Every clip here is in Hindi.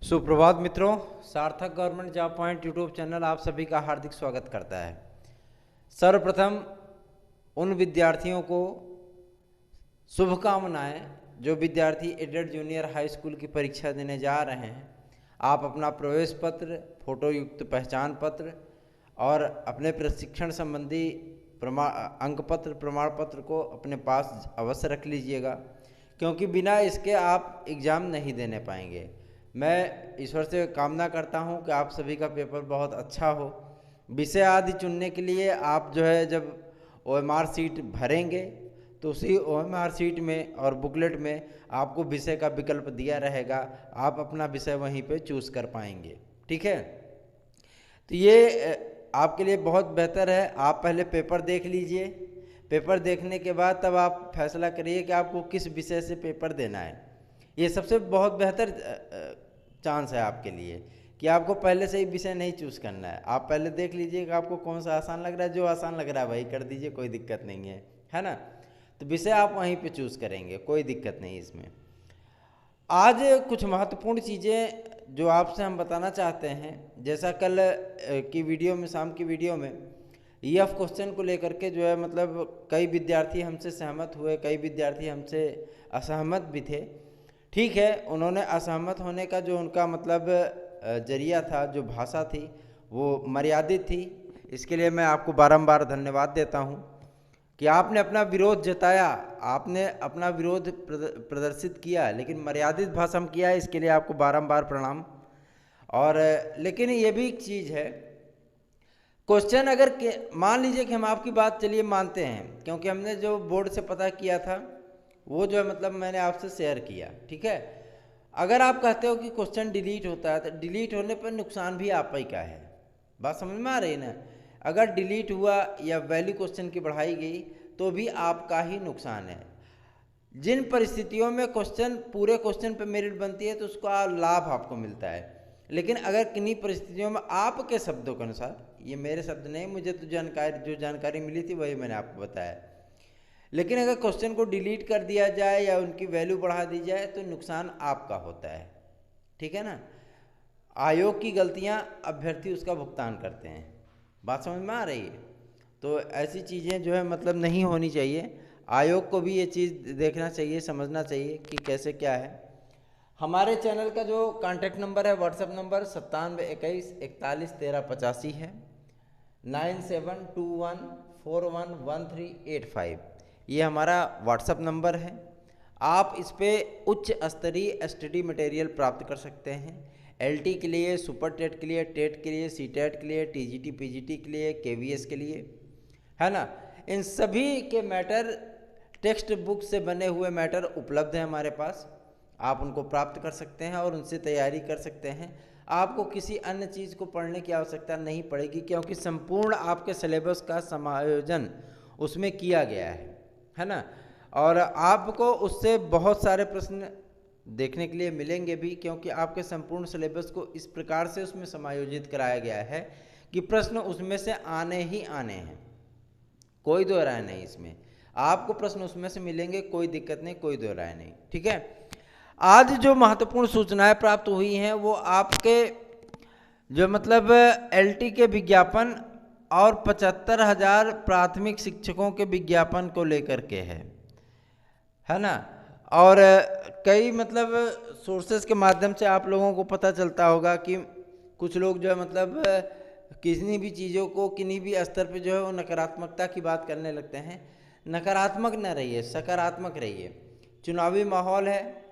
सुप्रभात मित्रों, सार्थक government job point YouTube channel आप सभी का हार्दिक स्वागत करता है। सर्वप्रथम उन विद्यार्थियों को शुभकामनाएं जो विद्यार्थी एडेड जूनियर हाई स्कूल की परीक्षा देने जा रहे हैं। आप अपना प्रवेश पत्र, फोटो युक्त पहचान पत्र और अपने प्रशिक्षण संबंधी अंक पत्र, प्रमाण पत्र को अपने पास अवश्य रख लीजिएगा, क्योंकि बिना इसके आप एग्ज़ाम नहीं देने पाएंगे। मैं ईश्वर से कामना करता हूं कि आप सभी का पेपर बहुत अच्छा हो। विषय आदि चुनने के लिए आप जब OMR सीट भरेंगे तो उसी OMR सीट में और बुकलेट में आपको विषय का विकल्प दिया रहेगा। आप अपना विषय वहीं पे चूज़ कर पाएंगे। ठीक है, तो ये आपके लिए बहुत बेहतर है। आप पहले पेपर देख लीजिए। पेपर देखने के बाद तब आप फैसला करिए कि आपको किस विषय से पेपर देना है। ये सबसे बहुत बेहतर चांस है आपके लिए कि आपको पहले से ही विषय नहीं चूज़ करना है। आप पहले देख लीजिए कि आपको कौन सा आसान लग रहा है। जो आसान लग रहा है वही कर दीजिए, कोई दिक्कत नहीं है ना। तो विषय आप वहीं पे चूज़ करेंगे, कोई दिक्कत नहीं इसमें। आज कुछ महत्वपूर्ण चीज़ें जो आपसे हम बताना चाहते हैं, जैसा कल की वीडियो में, शाम की वीडियो में EF क्वेश्चन को लेकर के मतलब कई विद्यार्थी हमसे सहमत हुए, कई विद्यार्थी हमसे असहमत भी थे। ठीक है, उन्होंने असहमत होने का जो उनका मतलब जरिया था, जो भाषा थी, वो मर्यादित थी। इसके लिए मैं आपको बारंबार धन्यवाद देता हूं कि आपने अपना विरोध जताया, आपने अपना विरोध प्रदर्शित किया, लेकिन मर्यादित भाषा में किया। इसके लिए आपको बारंबार प्रणाम। और लेकिन ये भी एक चीज़ है, क्वेश्चन अगर मान लीजिए कि हम आपकी बात चलिए मानते हैं, क्योंकि हमने जो बोर्ड से पता किया था वो मतलब मैंने आपसे शेयर किया। ठीक है, अगर आप कहते हो कि क्वेश्चन डिलीट होता है तो डिलीट होने पर नुकसान भी आप ही का है। बात समझ में आ रही है ना। अगर डिलीट हुआ या वैल्यू क्वेश्चन की बढ़ाई गई तो भी आपका ही नुकसान है। जिन परिस्थितियों में पूरे क्वेश्चन पे मेरिट बनती है तो उसका लाभ आपको मिलता है। लेकिन अगर किन्हीं परिस्थितियों में आपके शब्दों के अनुसार, ये मेरे शब्द नहीं, मुझे तो जो जानकारी मिली थी वही मैंने आपको बताया, लेकिन अगर क्वेश्चन को डिलीट कर दिया जाए या उनकी वैल्यू बढ़ा दी जाए तो नुकसान आपका होता है। ठीक है ना। आयोग की गलतियां अभ्यर्थी उसका भुगतान करते हैं। बात समझ में आ रही है। तो ऐसी चीज़ें मतलब नहीं होनी चाहिए। आयोग को भी ये चीज़ देखना चाहिए, समझना चाहिए कि कैसे क्या है। हमारे चैनल का जो कॉन्टैक्ट नंबर है, व्हाट्सएप नंबर 9721411385 है, 9721411385। ये हमारा व्हाट्सएप नंबर है। आप इस पर उच्च स्तरीय स्टडी मटेरियल प्राप्त कर सकते हैं। LT के लिए, सुपर टेट के लिए, टेट के लिए, CTET के लिए, TGT PGT के लिए, KVS के लिए, है ना। इन सभी के मैटर टेक्स्ट बुक से बने हुए मैटर उपलब्ध हैं हमारे पास। आप उनको प्राप्त कर सकते हैं और उनसे तैयारी कर सकते हैं। आपको किसी अन्य चीज़ को पढ़ने की आवश्यकता नहीं पड़ेगी, क्योंकि संपूर्ण आपके सिलेबस का समायोजन उसमें किया गया है ना। और आपको उससे बहुत सारे प्रश्न देखने के लिए मिलेंगे भी, क्योंकि आपके संपूर्ण सिलेबस को इस प्रकार से उसमें समायोजित कराया गया है कि प्रश्न उसमें से आने ही आने हैं, कोई दो राय नहीं। इसमें आपको प्रश्न उसमें से मिलेंगे, कोई दिक्कत नहीं, कोई दो राय नहीं। ठीक है, आज जो महत्वपूर्ण सूचनाएं प्राप्त हुई हैं वो आपके मतलब LT के विज्ञापन और 75,000 प्राथमिक शिक्षकों के विज्ञापन को लेकर के है ना। और कई मतलब सोर्सेस के माध्यम से आप लोगों को पता चलता होगा कि कुछ लोग मतलब किसी भी चीज़ों को किन्हीं भी स्तर पे वो नकारात्मकता की बात करने लगते हैं। नकारात्मक न रहिए, सकारात्मक रहिए। चुनावी माहौल है।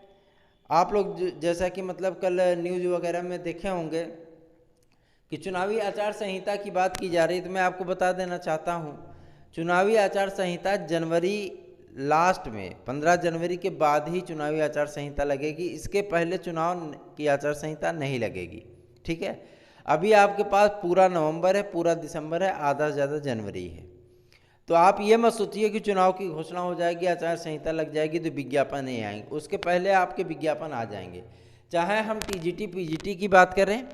आप लोग जैसा कि मतलब कल न्यूज़ वगैरह में देखे होंगे कि चुनावी आचार संहिता की बात की जा रही, तो मैं आपको बता देना चाहता हूँ, चुनावी आचार संहिता जनवरी लास्ट में 15 जनवरी के बाद ही चुनावी आचार संहिता लगेगी। इसके पहले चुनाव की आचार संहिता नहीं लगेगी। ठीक है, अभी आपके पास पूरा नवंबर है, पूरा दिसंबर है, आधा से ज़्यादा जनवरी है। तो आप ये मत सोचिए कि चुनाव की घोषणा हो जाएगी, आचार संहिता लग जाएगी तो विज्ञापन नहीं आएंगे। उसके पहले आपके विज्ञापन आ जाएंगे। चाहे हम TGT PGT की बात करें,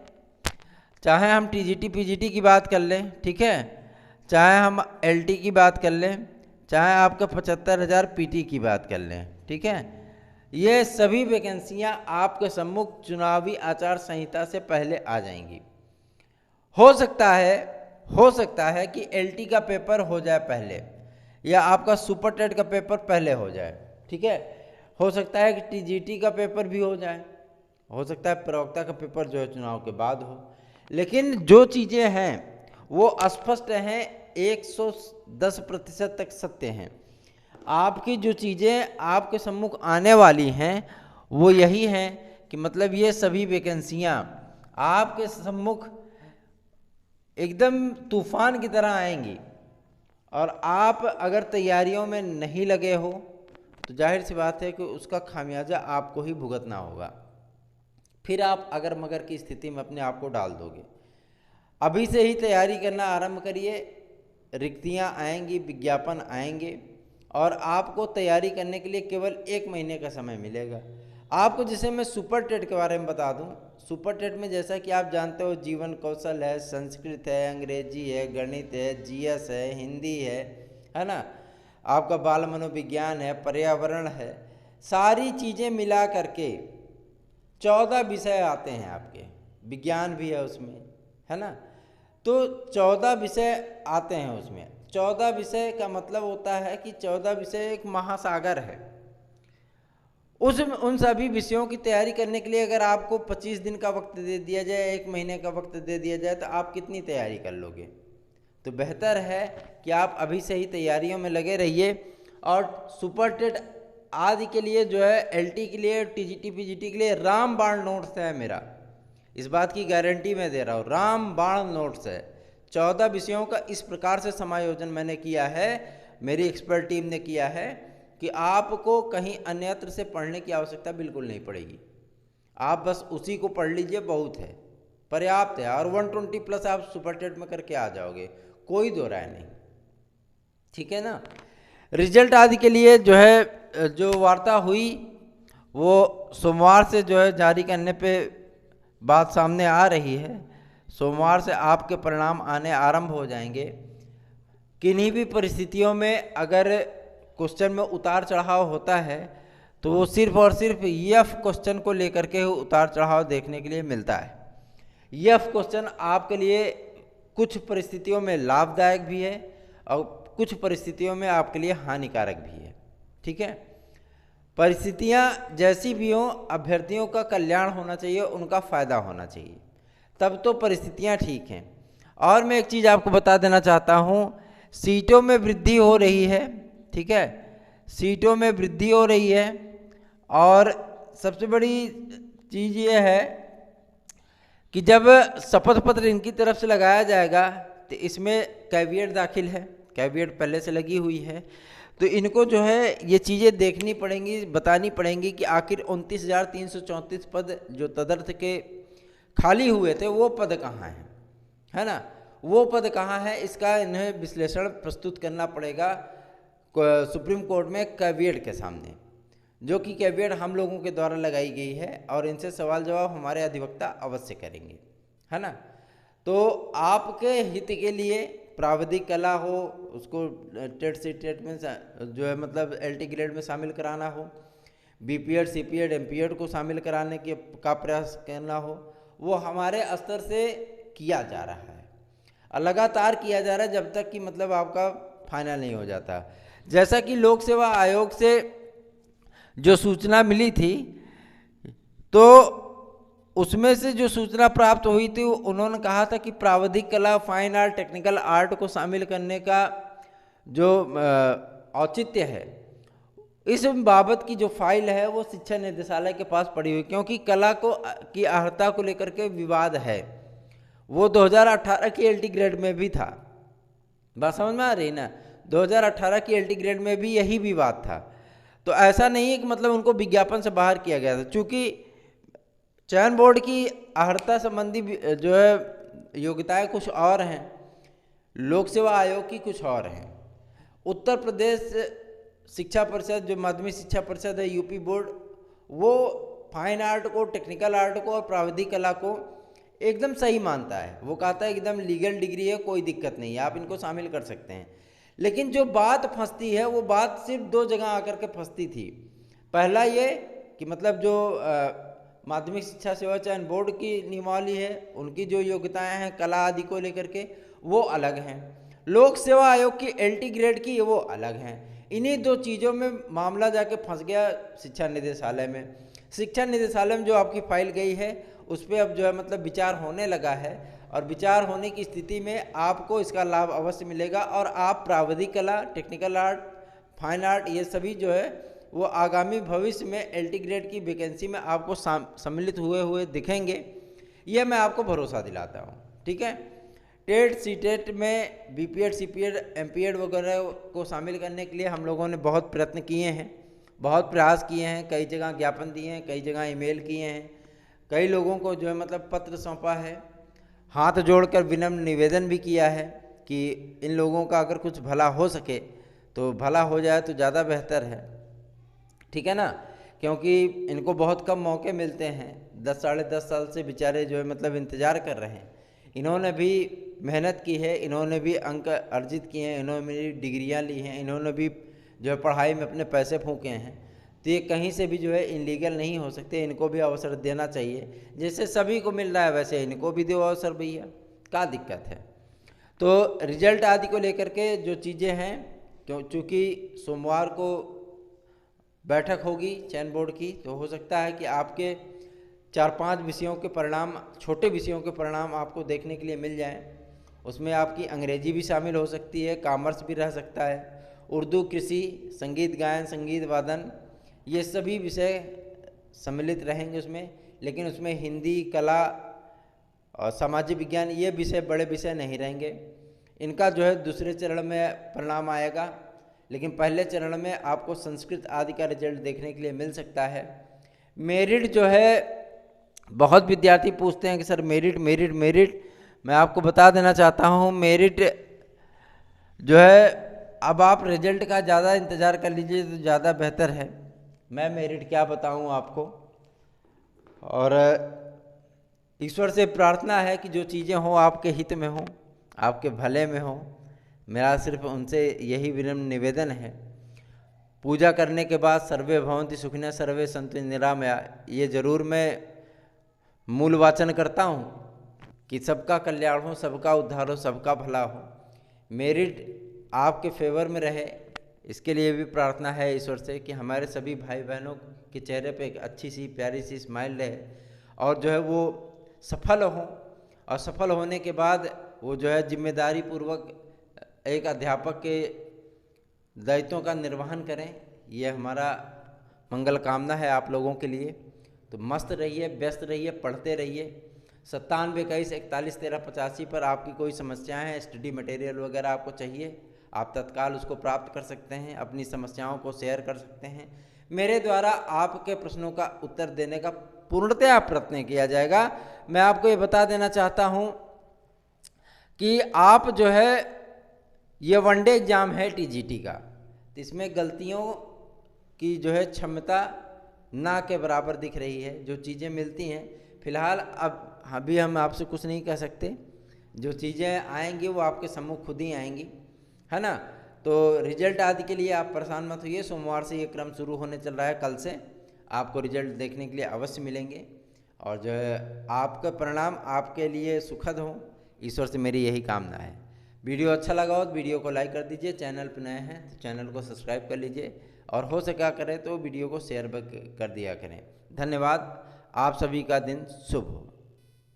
चाहे हम TGT PGT की बात कर लें, ठीक है, चाहे हम LT की बात कर लें, चाहे आपका 75,000 PT की बात कर लें, ठीक है, ये सभी वैकेंसियां आपके सम्मुख चुनावी आचार संहिता से पहले आ जाएंगी। हो सकता है कि एलटी का पेपर हो जाए पहले, या आपका सुपर टेट का पेपर पहले हो जाए, ठीक है। हो सकता है कि टीजीटी का पेपर भी हो जाए, हो सकता है प्रवक्ता का पेपर जो है चुनाव के बाद हो। लेकिन जो चीज़ें हैं वो स्पष्ट हैं, 110% तक सत्य हैं। आपकी जो चीज़ें आपके सम्मुख आने वाली हैं वो यही हैं कि मतलब ये सभी वैकेंसियाँ आपके सम्मुख एकदम तूफान की तरह आएंगी, और आप अगर तैयारियों में नहीं लगे हो तो जाहिर सी बात है कि उसका खामियाजा आपको ही भुगतना होगा। फिर आप अगर मगर की स्थिति में अपने आप को डाल दोगे। अभी से ही तैयारी करना आरंभ करिए, रिक्तियाँ आएंगी, विज्ञापन आएंगे, और आपको तैयारी करने के लिए केवल 1 महीने का समय मिलेगा आपको। जैसे मैं सुपर टेट के बारे में बता दूं, सुपर टेट में जैसा कि आप जानते हो जीवन कौशल है, संस्कृत है, अंग्रेजी है, गणित है, जीएस है, हिंदी है ना, आपका बाल मनोविज्ञान है, पर्यावरण है, सारी चीज़ें मिला करके 14 विषय आते हैं आपके, विज्ञान भी है उसमें, है ना। तो 14 विषय आते हैं उसमें। 14 विषय का मतलब होता है कि 14 विषय एक महासागर है। उन सभी विषयों की तैयारी करने के लिए अगर आपको 25 दिन का वक्त दे दिया जाए, 1 महीने का वक्त दे दिया जाए, तो आप कितनी तैयारी कर लोगे। तो बेहतर है कि आप अभी से ही तैयारियों में लगे रहिए। और सुपर टेट आदि के लिए जो है, एलटी के लिए, टीजीटी पीजीटी के लिए रामबाण नोट्स है मेरा, इस बात की गारंटी मैं दे रहा हूँ, रामबाण नोट्स है। 14 विषयों का इस प्रकार से समायोजन मैंने किया है, मेरी एक्सपर्ट टीम ने किया है कि आपको कहीं अन्यत्र से पढ़ने की आवश्यकता बिल्कुल नहीं पड़ेगी। आप बस उसी को पढ़ लीजिए, बहुत है, पर्याप्त है। और 120+ आप सुपर टेट में करके आ जाओगे, कोई दो राय नहीं, ठीक है ना। रिजल्ट आदि के लिए जो है, जो वार्ता हुई वो सोमवार से जो है जारी करने पे बात सामने आ रही है। सोमवार से आपके परिणाम आने आरंभ हो जाएंगे। किन्हीं भी परिस्थितियों में अगर क्वेश्चन में उतार चढ़ाव होता है तो वो सिर्फ और सिर्फ यफ क्वेश्चन को लेकर के उतार चढ़ाव देखने के लिए मिलता है। यफ क्वेश्चन आपके लिए कुछ परिस्थितियों में लाभदायक भी है और कुछ परिस्थितियों में आपके लिए हानिकारक भी है, ठीक है। परिस्थितियाँ जैसी भी हों, अभ्यर्थियों का कल्याण होना चाहिए, उनका फ़ायदा होना चाहिए, तब तो परिस्थितियाँ ठीक हैं। और मैं एक चीज़ आपको बता देना चाहता हूँ, सीटों में वृद्धि हो रही है, ठीक है, सीटों में वृद्धि हो रही है। और सबसे बड़ी चीज़ ये है कि जब शपथ पत्र इनकी तरफ से लगाया जाएगा तो इसमें कैविएट दाखिल है, कैविएट पहले से लगी हुई है, तो इनको जो है ये चीज़ें देखनी पड़ेंगी, बतानी पड़ेंगी कि आखिर 29,334 पद जो तदर्थ के खाली हुए थे वो पद कहाँ हैं, है ना, वो पद कहाँ है, इसका इन्हें विश्लेषण प्रस्तुत करना पड़ेगा सुप्रीम कोर्ट में कैविएट के सामने, जो कि कैविएट हम लोगों के द्वारा लगाई गई है, और इनसे सवाल जवाब हमारे अधिवक्ता अवश्य करेंगे, है ना। तो आपके हित के लिए प्राविधिक कला हो, उसको टेट से टेट में जो है मतलब एलटी ग्रेड में शामिल कराना हो, बीपीएड सीपीएड एमपीएड को शामिल कराने का प्रयास करना हो, वो हमारे स्तर से किया जा रहा है, लगातार किया जा रहा है, जब तक कि मतलब आपका फाइनल नहीं हो जाता। जैसा कि लोक सेवा आयोग से जो सूचना मिली थी, तो उसमें से जो सूचना प्राप्त हुई थी, उन्होंने कहा था कि प्राविधिक कला, फाइन आर्ट, टेक्निकल आर्ट को शामिल करने का जो औचित्य है, इस बाबत की जो फाइल है वो शिक्षा निदेशालय के पास पड़ी हुई, क्योंकि कला को की अर्हता को लेकर के विवाद है। वो 2018 की एलटी ग्रेड में भी था, बात समझ में आ रही ना, 2018 की एलटी ग्रेड में भी यही विवाद था। तो ऐसा नहीं है कि मतलब उनको विज्ञापन से बाहर किया गया था, चूँकि चयन बोर्ड की अर्हता संबंधी जो है योग्यताएं कुछ और हैं, लोक सेवा आयोग की कुछ और हैं। उत्तर प्रदेश शिक्षा परिषद, जो माध्यमिक शिक्षा परिषद है, यूपी बोर्ड, वो फाइन आर्ट को, टेक्निकल आर्ट को और प्राविधिक कला को एकदम सही मानता है। वो कहता है एकदम लीगल डिग्री है, कोई दिक्कत नहीं है, आप इनको शामिल कर सकते हैं। लेकिन जो बात फंसती है वो बात सिर्फ 2 जगह आकर के फंसती थी। पहला ये कि मतलब जो माध्यमिक शिक्षा सेवा चयन बोर्ड की नियमावली है, उनकी जो योग्यताएं हैं कला आदि को लेकर के वो अलग हैं। लोक सेवा आयोग की LT ग्रेड की वो अलग हैं। इन्हीं दो चीज़ों में मामला जाके फंस गया शिक्षा निदेशालय में। शिक्षा निदेशालय में जो आपकी फाइल गई है उस पर अब जो है मतलब विचार होने लगा है, और विचार होने की स्थिति में आपको इसका लाभ अवश्य मिलेगा, और आप प्राविधिक कला, टेक्निकल आर्ट, फाइन आर्ट, ये सभी जो है वो आगामी भविष्य में LT ग्रेड की वैकेंसी में आपको सम्मिलित हुए दिखेंगे, ये मैं आपको भरोसा दिलाता हूँ। ठीक है, टेट सीटेट में BPED CPED MPED वगैरह को शामिल करने के लिए हम लोगों ने बहुत प्रयत्न किए हैं, बहुत प्रयास किए हैं, कई जगह ज्ञापन दिए हैं, कई जगह ईमेल किए हैं, कई लोगों को जो है मतलब पत्र सौंपा है, हाथ जोड़कर विनम्र निवेदन भी किया है कि इन लोगों का अगर कुछ भला हो सके तो भला हो जाए तो ज़्यादा बेहतर है। ठीक है ना, क्योंकि इनको बहुत कम मौके मिलते हैं। 10 साढ़े 10 साल से बेचारे जो है मतलब इंतज़ार कर रहे हैं। इन्होंने भी मेहनत की है, इन्होंने भी अंक अर्जित किए हैं, इन्होंने मेरी डिग्रियां ली हैं, इन्होंने भी जो है पढ़ाई में अपने पैसे फूके हैं, तो ये कहीं से भी जो है इनलीगल नहीं हो सकते। इनको भी अवसर देना चाहिए, जैसे सभी को मिल रहा है वैसे इनको भी दो अवसर भैया, क्या दिक्कत है। तो रिजल्ट आदि को लेकर के जो चीज़ें हैं, चूँकि सोमवार को बैठक होगी चयन बोर्ड की, तो हो सकता है कि आपके 4-5 विषयों के परिणाम, छोटे विषयों के परिणाम आपको देखने के लिए मिल जाएं। उसमें आपकी अंग्रेजी भी शामिल हो सकती है, कॉमर्स भी रह सकता है, उर्दू, कृषि, संगीत गायन, संगीत वादन, ये सभी विषय सम्मिलित रहेंगे उसमें। लेकिन उसमें हिंदी, कला और सामाजिक विज्ञान ये विषय बड़े विषय नहीं रहेंगे। इनका जो है दूसरे चरण में परिणाम आएगा, लेकिन पहले चरण में आपको संस्कृत आदि का रिजल्ट देखने के लिए मिल सकता है। मेरिट जो है, बहुत विद्यार्थी पूछते हैं कि सर मेरिट मेरिट मेरिट, मैं आपको बता देना चाहता हूँ मेरिट जो है अब आप रिजल्ट का ज़्यादा इंतज़ार कर लीजिए तो ज़्यादा बेहतर है। मैं मेरिट क्या बताऊँ आपको, और ईश्वर से प्रार्थना है कि जो चीज़ें हों आपके हित में हों, आपके भले में हों। मेरा सिर्फ उनसे यही विनम्र निवेदन है। पूजा करने के बाद सर्वे भवन्ति सुखिनः सर्वे सन्तु निरामया, ये ज़रूर मैं मूल वाचन करता हूँ कि सबका कल्याण हो, सबका उद्धार हो, सबका भला हो। मेरिट आपके फेवर में रहे, इसके लिए भी प्रार्थना है ईश्वर से कि हमारे सभी भाई बहनों के चेहरे पे एक अच्छी सी प्यारी सी स्माइल रहे, और जो है वो सफल हों, और सफल होने के बाद वो जो है जिम्मेदारी पूर्वक एक अध्यापक के दायित्वों का निर्वहन करें। ये हमारा मंगल कामना है आप लोगों के लिए। तो मस्त रहिए, व्यस्त रहिए, पढ़ते रहिए। 9721411385 पर आपकी कोई समस्याएं हैं, स्टडी मटेरियल वगैरह आपको चाहिए, आप तत्काल उसको प्राप्त कर सकते हैं, अपनी समस्याओं को शेयर कर सकते हैं। मेरे द्वारा आपके प्रश्नों का उत्तर देने का पूर्णतया प्रयत्न किया जाएगा। मैं आपको ये बता देना चाहता हूँ कि आप जो है ये वनडे एग्ज़ाम है TGT का, तो इसमें गलतियों की जो है क्षमता ना के बराबर दिख रही है। जो चीज़ें मिलती हैं फिलहाल, अब अभी हम आपसे कुछ नहीं कह सकते, जो चीज़ें आएंगी वो आपके सम्मुख खुद ही आएंगी, है ना। तो रिजल्ट आदि के लिए आप परेशान मत होइए, सोमवार से ये क्रम शुरू होने चल रहा है, कल से आपको रिजल्ट देखने के लिए अवश्य मिलेंगे, और जो है आपका परिणाम आपके लिए सुखद हो, ईश्वर से मेरी यही कामना है। वीडियो अच्छा लगा हो तो वीडियो को लाइक कर दीजिए, चैनल पर नए हैं तो चैनल को सब्सक्राइब कर लीजिए, और हो सका करें तो वीडियो को शेयर कर दिया करें। धन्यवाद, आप सभी का दिन शुभ हो।